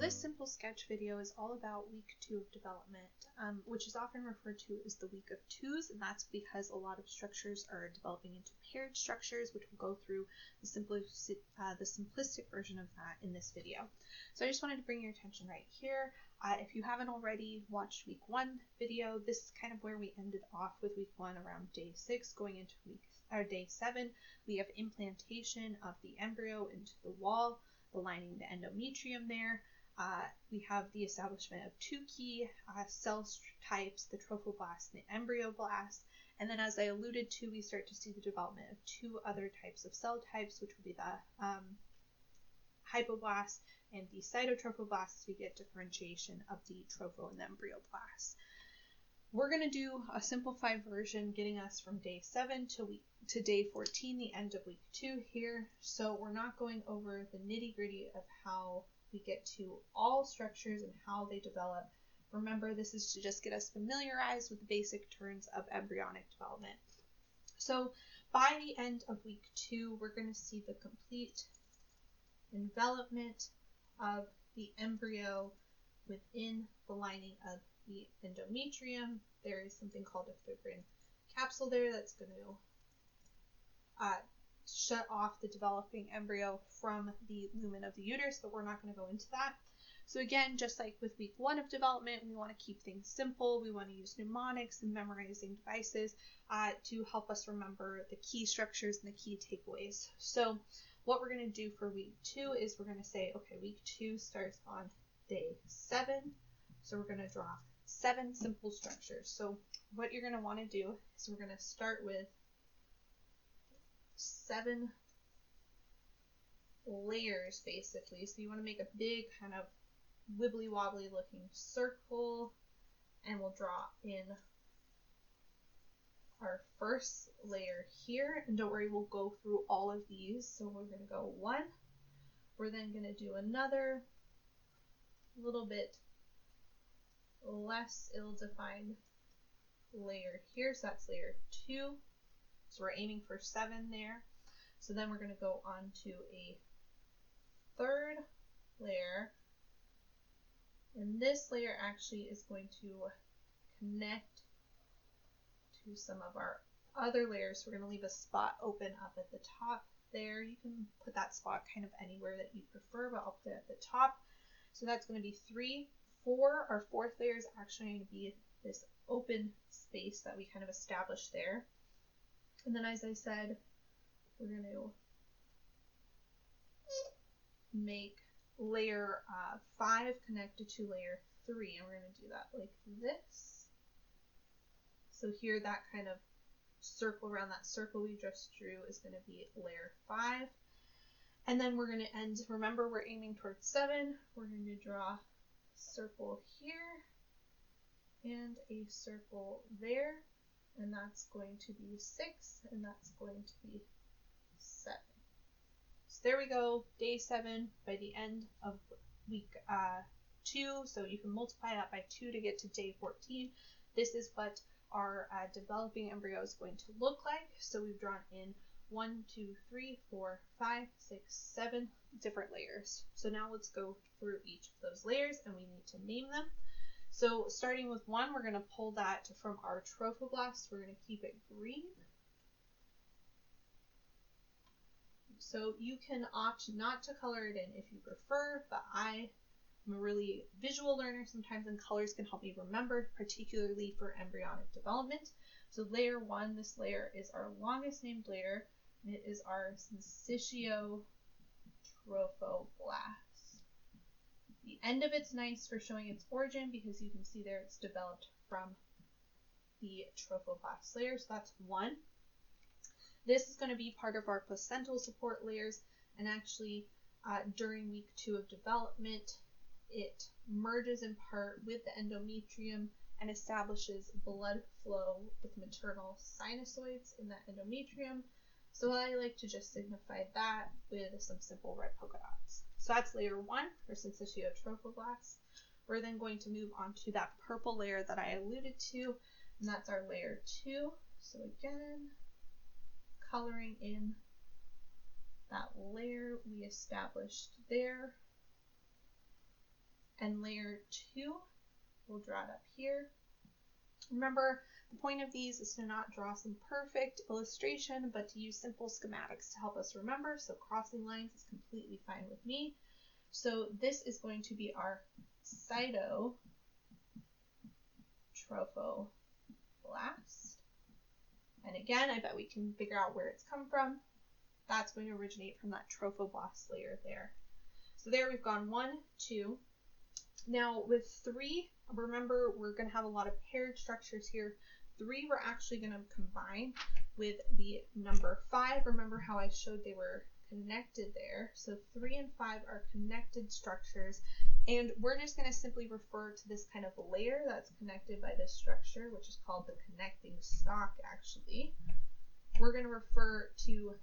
this simple sketch video is all about week 2 of development, which is often referred to as the week of twos, and that's because a lot of structures are developing into paired structures, which we'll go through the simplistic version of that in this video. So I just wanted to bring your attention right here. If you haven't already watched week 1 video, this is kind of where we ended off with week 1 around day 6, going into day 7. We have implantation of the embryo into the wall, the lining, the endometrium there. We have the establishment of two key cell types, the trophoblast and the embryoblast. And then, as I alluded to, we start to see the development of two other types of cell types, which would be the hypoblast and the cytotrophoblasts. We get differentiation of the tropho and the embryoblast. We're going to do a simplified version, getting us from day 7 to day 14, the end of week 2 here. So we're not going over the nitty-gritty of how we get to all structures and how they develop. Remember, this is to just get us familiarized with the basic terms of embryonic development. So by the end of week 2, we're going to see the complete envelopment of the embryo within the lining of the endometrium. There is something called a fibrin capsule there that's going to shut off the developing embryo from the lumen of the uterus, but we're not going to go into that. So again, just like with week 1 of development, we want to keep things simple. We want to use mnemonics and memorizing devices to help us remember the key structures and the key takeaways. So what we're going to do for week 2 is we're going to say, okay, week 2 starts on day 7. So we're going to draw 7 simple structures. So what you're going to want to do is we're going to start with 7 layers, basically. So you want to make a big kind of wibbly wobbly looking circle, and we'll draw in our first layer here. And don't worry, we'll go through all of these. So we're going to go 1. We're then going to do another little bit less ill-defined layer here. So that's layer 2. So we're aiming for 7 there. So then we're going to go on to a 3rd layer. And this layer actually is going to connect to some of our other layers. So we're going to leave a spot open up at the top there. You can put that spot kind of anywhere that you prefer, but I'll put it at the top. So that's going to be 3. 4, our 4th layer is actually going to be this open space that we kind of established there. And then, as I said, we're going to make layer 5 connected to layer 3, and we're going to do that like this. So here, that kind of circle around that circle we just drew is going to be layer 5. And then we're going to end, remember, we're aiming towards 7. We're going to draw a circle here and a circle there. And that's going to be 6, and that's going to be 7. So there we go, day 7 by the end of week 2. So you can multiply that by 2 to get to day 14. This is what our developing embryo is going to look like. So we've drawn in 1, 2, 3, 4, 5, 6, 7 different layers. So now let's go through each of those layers, and we need to name them. So starting with 1, we're going to pull that from our trophoblast. We're going to keep it green. So you can opt not to color it in if you prefer, but I am a really visual learner sometimes, and colors can help me remember, particularly for embryonic development. So layer 1, this layer is our longest named layer, and it is our syncytiotrophoblasts. The end of it's nice for showing its origin because you can see there it's developed from the trophoblast layer. So that's 1. This is going to be part of our placental support layers, and actually during week 2 of development, it merges in part with the endometrium and establishes blood flow with maternal sinusoids in that endometrium. So I like to just signify that with some simple red polka dots. So that's layer 1 for syncytiotrophoblasts. We're then going to move on to that purple layer that I alluded to, and that's our layer 2. So again, coloring in that layer we established there. And layer 2, we'll draw it up here. Remember, the point of these is to not draw some perfect illustration, but to use simple schematics to help us remember. So crossing lines is completely fine with me. So this is going to be our cytotrophoblast. And again, I bet we can figure out where it's come from. That's going to originate from that trophoblast layer there. So there we've gone 1, 2. Now with 3, remember we're going to have a lot of paired structures here. 3 we're actually going to combine with the number 5. Remember how I showed they were connected there. So 3 and 5 are connected structures, and we're just going to simply refer to this kind of layer that's connected by this structure, which is called the connecting stalk actually. We're going to refer to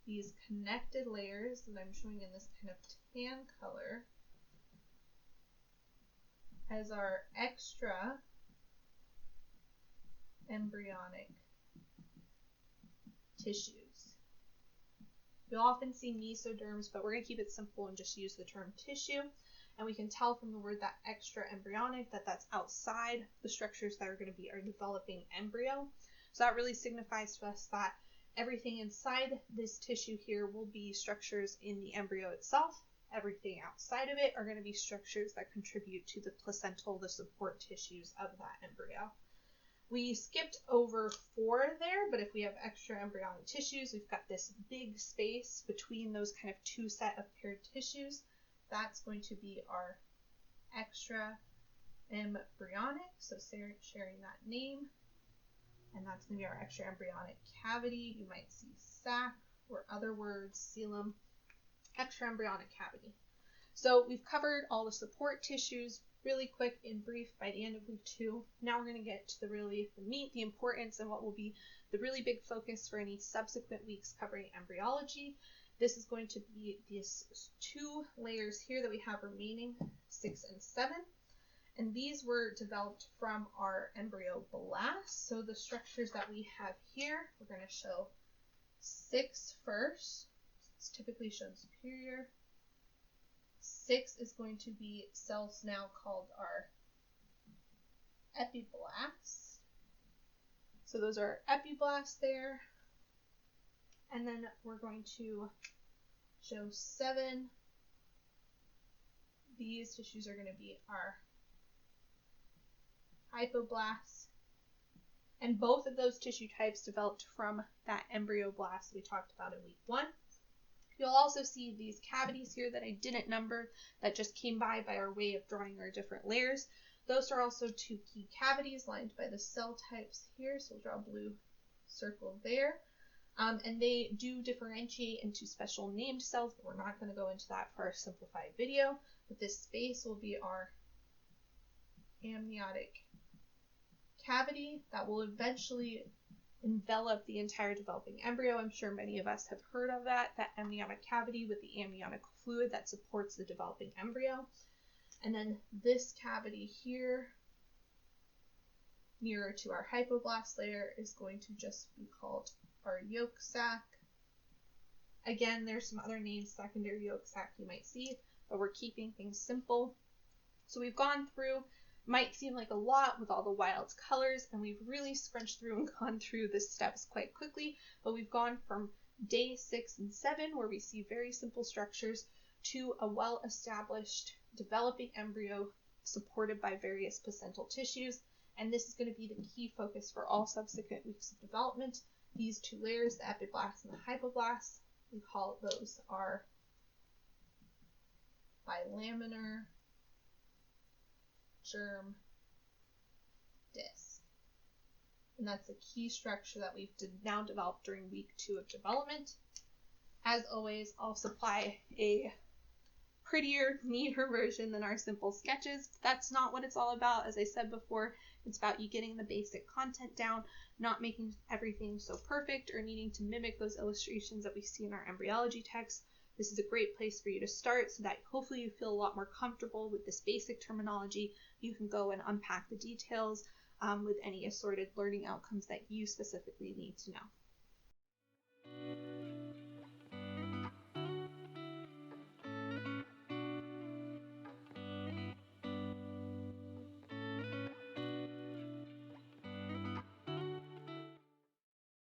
these connected layers that I'm showing in this kind of tan color as our extra embryonic tissues. You'll often see mesoderms, but we're going to keep it simple and just use the term tissue. And we can tell from the word that extra embryonic that that's outside the structures that are going to be our developing embryo. So that really signifies to us that everything inside this tissue here will be structures in the embryo itself. Everything outside of it are going to be structures that contribute to the placental, the support tissues of that embryo. We skipped over 4 there, but if we have extra embryonic tissues, we've got this big space between those kind of 2 set of paired tissues. That's going to be our extra embryonic, so sharing that name. And that's going to be our extra embryonic cavity. You might see sac or other words, coelom, extra embryonic cavity. So we've covered all the support tissues really quick and brief by the end of week 2. Now we're going to get to the meat, the importance, and what will be the really big focus for any subsequent weeks covering embryology. This is going to be these 2 layers here that we have remaining, 6 and 7. And these were developed from our embryoblasts. So the structures that we have here, we're going to show 6 first. It's typically shown superior. 6 is going to be cells now called our epiblasts. So those are epiblasts there. And then we're going to show 7. These tissues are going to be our hypoblasts. And both of those tissue types developed from that embryoblast we talked about in week 1. You'll also see these cavities here that I didn't number that just came by our way of drawing our different layers. Those are also 2 key cavities lined by the cell types here. So we'll draw a blue circle there. And they do differentiate into special named cells, but we're not going to go into that for our simplified video. But this space will be our amniotic cavity that will eventually envelop the entire developing embryo. I'm sure many of us have heard of that amniotic cavity with the amniotic fluid that supports the developing embryo. And then this cavity here, nearer to our hypoblast layer, is going to just be called our yolk sac. Again, there's some other names, secondary yolk sac you might see, but we're keeping things simple. So we've gone through, might seem like a lot with all the wild colors, and we've really scrunched through and gone through the steps quite quickly, but we've gone from day 6 and 7, where we see very simple structures, to a well-established developing embryo supported by various placental tissues. And this is going to be the key focus for all subsequent weeks of development. These 2 layers, the epiblasts and the hypoblasts, we call those our bilaminar germ disc. And that's a key structure that we've now developed during week 2 of development. As always, I'll supply a prettier, neater version than our simple sketches. That's not what it's all about. As I said before, it's about you getting the basic content down, not making everything so perfect or needing to mimic those illustrations that we see in our embryology text. This is a great place for you to start so that hopefully you feel a lot more comfortable with this basic terminology. You can go and unpack the details with any assorted learning outcomes that you specifically need to know.